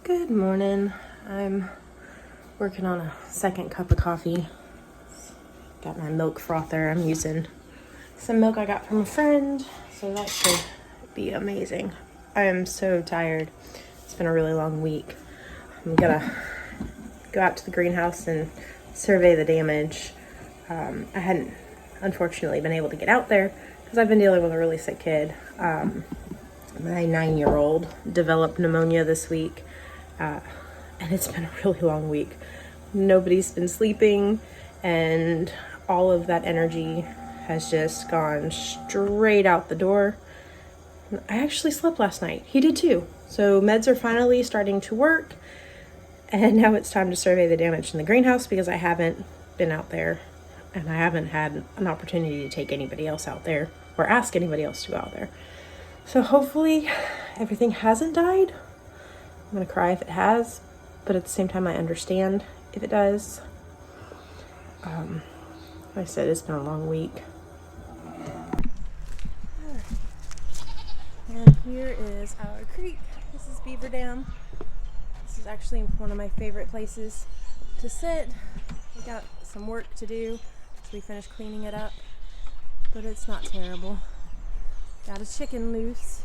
Good morning. I'm working on a second cup of coffee. Got my milk frother. I'm using some milk I got from a friend, so that should be amazing. I am so tired. It's been a really long week. I'm gonna go out to the greenhouse and survey the damage. I hadn't, unfortunately, been able to get out there because I've been dealing with a really sick kid. My 9-year-old developed pneumonia this week. And it's been a really long week. Nobody's been sleeping, and all of that energy has just gone straight out the door. I actually slept last night. He did too. So meds are finally starting to work, and now it's time to survey the damage in the greenhouse because I haven't been out there, and I haven't had an opportunity to take anybody else out there or ask anybody else to go out there. So hopefully everything hasn't died. I'm gonna cry if it has, but at the same time I understand if it does. Like I said, it's been a long week. And here is our creek. This is Beaver Dam. This is actually one of my favorite places to sit. We got some work to do as we finish cleaning it up, but it's not terrible. Got a chicken loose.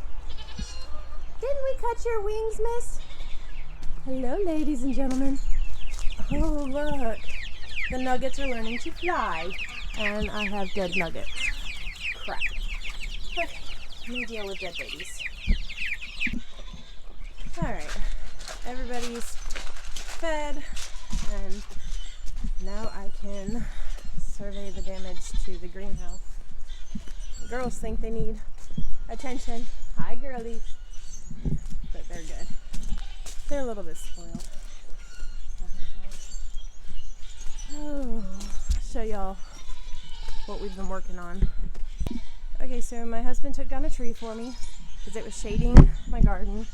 Didn't we cut your wings, miss? Hello, ladies and gentlemen. Oh, look. The nuggets are learning to fly. And I have dead nuggets. Crap. Okay, let me deal with dead babies. Alright. Everybody's fed. And now I can survey the damage to the greenhouse. The girls think they need attention. Hi, girlies. But they're good. They're a little bit spoiled. Oh, I'll show y'all what we've been working on. Okay, so my husband took down a tree for me because it was shading my garden.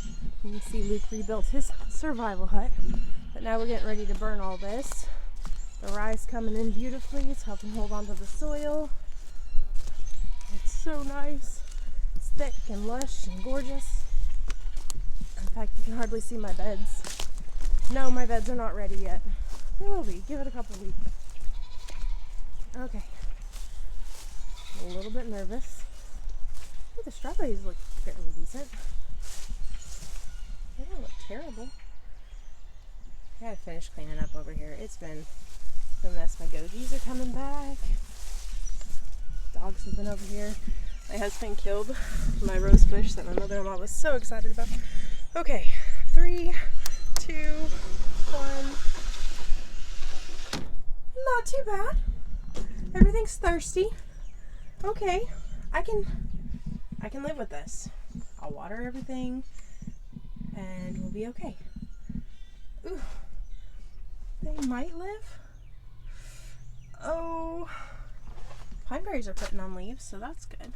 You can see Luke rebuilt his survival hut. But now we're getting ready to burn all this. The rye's coming in beautifully. It's helping hold on to the soil. It's so nice. It's thick and lush and gorgeous. In fact, you can hardly see my beds. No, my beds are not ready yet. They will be. Give it a couple weeks. Okay. A little bit nervous. Ooh, the strawberries look fairly decent. They don't look terrible. I gotta finish cleaning up over here. It's been a mess. My gojies are coming back. Dogs have been over here. My husband killed my rose bush that my mother-in-law was so excited about. Okay, 3, 2, 1. Not too bad. Everything's thirsty. Okay, I can live with this. I'll water everything and we'll be okay. Ooh, they might live. Oh, pine berries are putting on leaves, so that's good.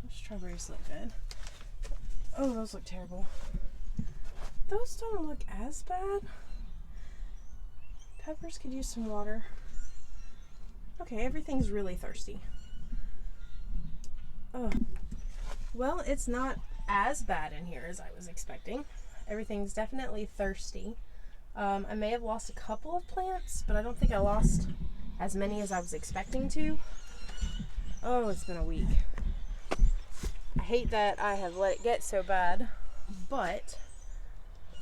Those strawberries look good. Oh, those look terrible. Those don't look as bad. Peppers could use some water. Okay, everything's really thirsty. Oh, well, it's not as bad in here as I was expecting. Everything's definitely thirsty. I may have lost a couple of plants, but I don't think I lost as many as I was expecting to. Oh, it's been a week. I hate that I have let it get so bad, but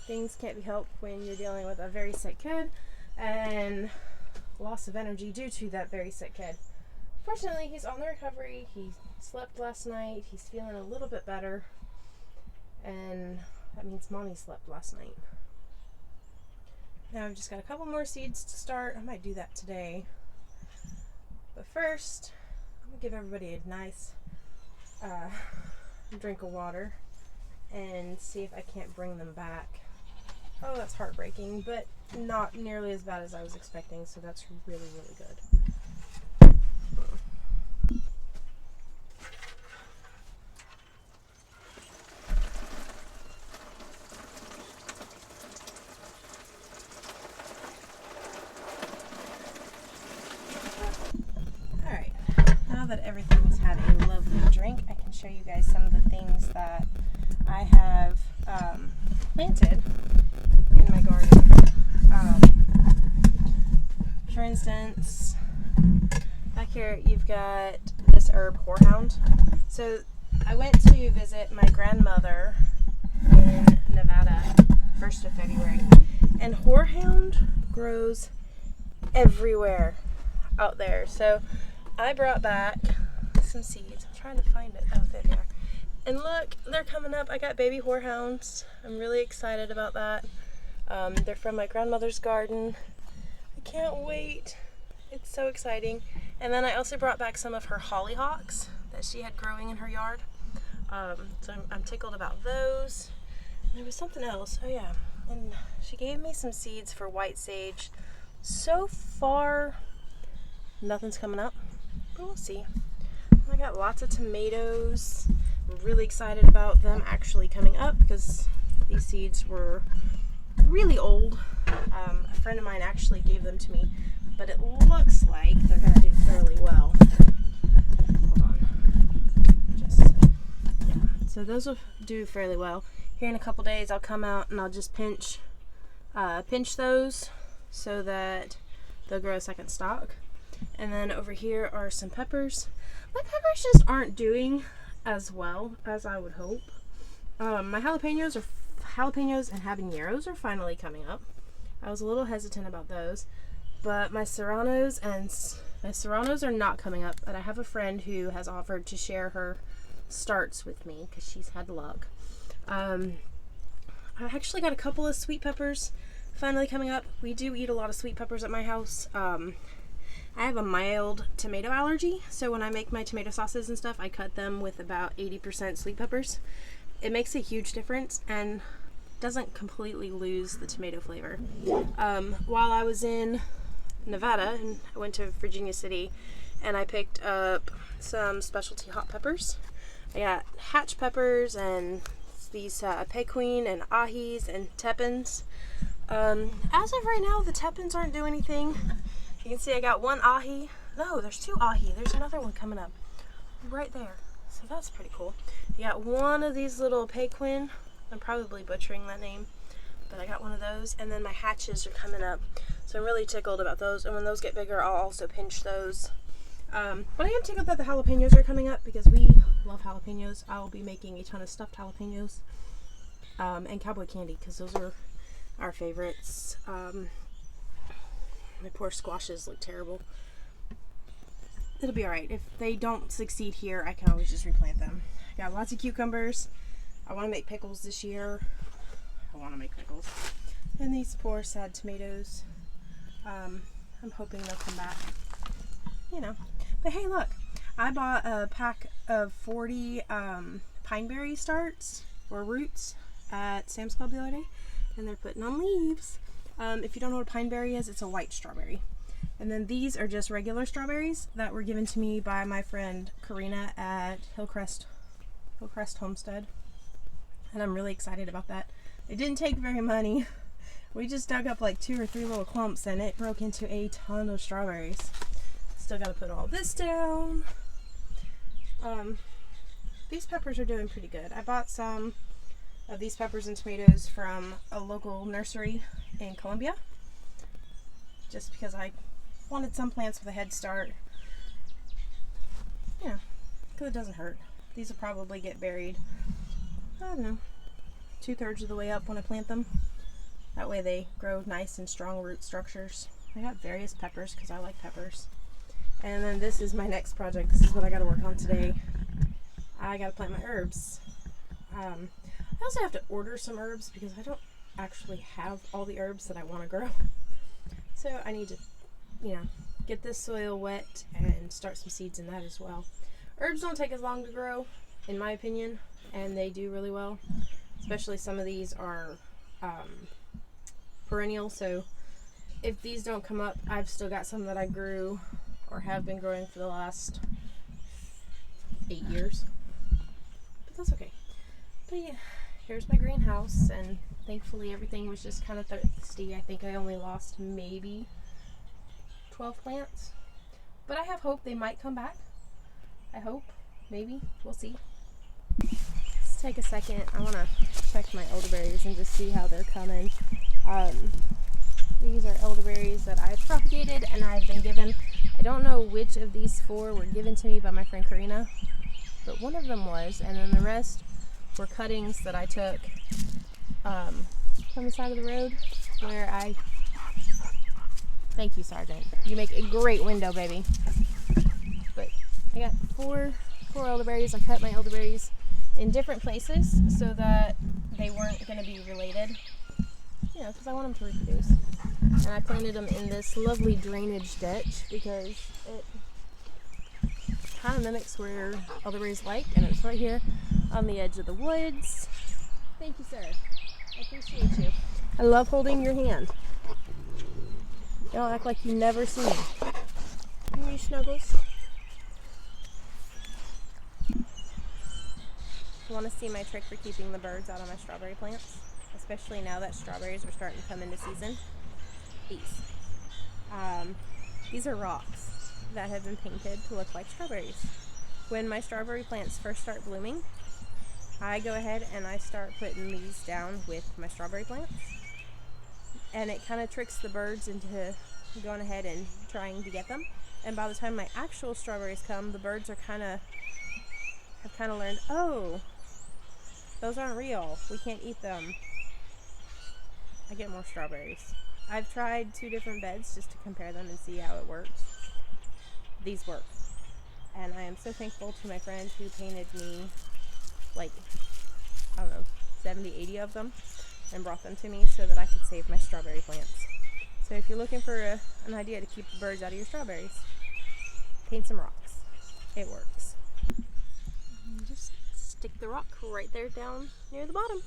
things can't be helped when you're dealing with a very sick kid and loss of energy due to that very sick kid. Fortunately, he's on the recovery. He slept last night. He's feeling a little bit better, and that means Mommy slept last night. Now I've just got a couple more seeds to start. I might do that today. But first, I'm going to give everybody a nice drink of water and see if I can't bring them back. Oh, that's heartbreaking, but not nearly as bad as I was expecting, so that's really, really good. Alright, now that everything's had a lovely drink, I can show you guys some of the things that I have planted succulents. Back here you've got this herb, horehound. So I went to visit my grandmother in Nevada 1st of February, and horehound grows everywhere out there. So I brought back some seeds. I'm trying to find it. Oh, there they are. And look, they're coming up. I got baby horehounds. I'm really excited about that. They're from my grandmother's garden. I can't wait. It's so exciting. And then I also brought back some of her hollyhocks that she had growing in her yard. So I'm tickled about those. And there was something else. Oh yeah. And she gave me some seeds for white sage. So far, nothing's coming up, but we'll see. I got lots of tomatoes. I'm really excited about them actually coming up because these seeds were really old. A friend of mine actually gave them to me, but it looks like they're going to do fairly well. Hold on. Yeah. So those will do fairly well. Here in a couple days I'll come out and I'll just pinch those so that they'll grow a second stalk. And then over here are some peppers. My peppers just aren't doing as well as I would hope. My jalapenos and habaneros are finally coming up. I was a little hesitant about those, but my serranos are not coming up. But I have a friend who has offered to share her starts with me because she's had luck. I actually got a couple of sweet peppers finally coming up. We do eat a lot of sweet peppers at my house. I have a mild tomato allergy, so when I make my tomato sauces and stuff, I cut them with about 80% sweet peppers. It makes a huge difference and doesn't completely lose the tomato flavor. While I was in Nevada, and I went to Virginia City, and I picked up some specialty hot peppers. I got hatch peppers and these pequin and ahis and tepins. As of right now, the tepins aren't doing anything. You can see I got one ahi. No, there's two ahi. There's another one coming up right there. So that's pretty cool. You got one of these little pequin. I'm probably butchering that name, but I got one of those. And then my hatches are coming up. So I'm really tickled about those. And when those get bigger, I'll also pinch those. But I am tickled that the jalapenos are coming up because we love jalapenos. I'll be making a ton of stuffed jalapenos and cowboy candy because those are our favorites. My poor squashes look terrible. It'll be alright. If they don't succeed here, I can always just replant them. I got lots of cucumbers. I want to make pickles this year. And these poor sad tomatoes. I'm hoping they'll come back. You know. But hey, look. I bought a pack of 40 pineberry starts or roots at Sam's Club the other day. And they're putting on leaves. If you don't know what a pineberry is, it's a white strawberry. And then these are just regular strawberries that were given to me by my friend Karina at Hillcrest Homestead. And I'm really excited about that. It didn't take very money. We just dug up like 2 or 3 little clumps and it broke into a ton of strawberries. Still got to put all this down. These peppers are doing pretty good. I bought some of these peppers and tomatoes from a local nursery in Columbia just because I wanted some plants with a head start. Yeah, because it doesn't hurt. These will probably get buried, I don't know, 2/3 of the way up when I plant them. That way they grow nice and strong root structures. I got various peppers because I like peppers. And then this is my next project. This is what I got to work on today. I got to plant my herbs. I also have to order some herbs because I don't actually have all the herbs that I want to grow. So I need to, get this soil wet and start some seeds in that as well. Herbs don't take as long to grow, in my opinion, and they do really well. Especially some of these are perennial, so if these don't come up, I've still got some that I grew or have been growing for the last 8 years. But that's okay. But yeah, here's my greenhouse, and thankfully everything was just kind of thirsty. I think I only lost maybe 12 plants. But I have hope they might come back. I hope. Maybe. We'll see. Let's take a second. I want to check my elderberries and just see how they're coming. These are elderberries that I've propagated and I've been given. I don't know which of these 4 were given to me by my friend Karina, but one of them was, and then the rest were cuttings that I took from the side of the road where I... Thank you, Sergeant. You make a great window, baby. But I got 4 elderberries. I cut my elderberries in different places so that they weren't going to be related. You know, because I want them to reproduce. And I planted them in this lovely drainage ditch because it kind of mimics where elderberries like, and it's right here on the edge of the woods. Thank you, sir. I appreciate you. I love holding your hand. Don't act like you never see me. Here you snuggles. You want to see my trick for keeping the birds out of my strawberry plants? Especially now that strawberries are starting to come into season. These are rocks that have been painted to look like strawberries. When my strawberry plants first start blooming, I go ahead and I start putting these down with my strawberry plants. And it kind of tricks the birds into going ahead and trying to get them. And by the time my actual strawberries come, the birds are have kind of learned, oh, those aren't real. We can't eat them. I get more strawberries. I've tried 2 different beds just to compare them and see how it works. These work. And I am so thankful to my friend who painted me like, I don't know, 70, 80 of them and brought them to me so that I could save my strawberry plants. So if you're looking for an idea to keep the birds out of your strawberries, paint some rocks. It works. And just stick the rock right there down near the bottom.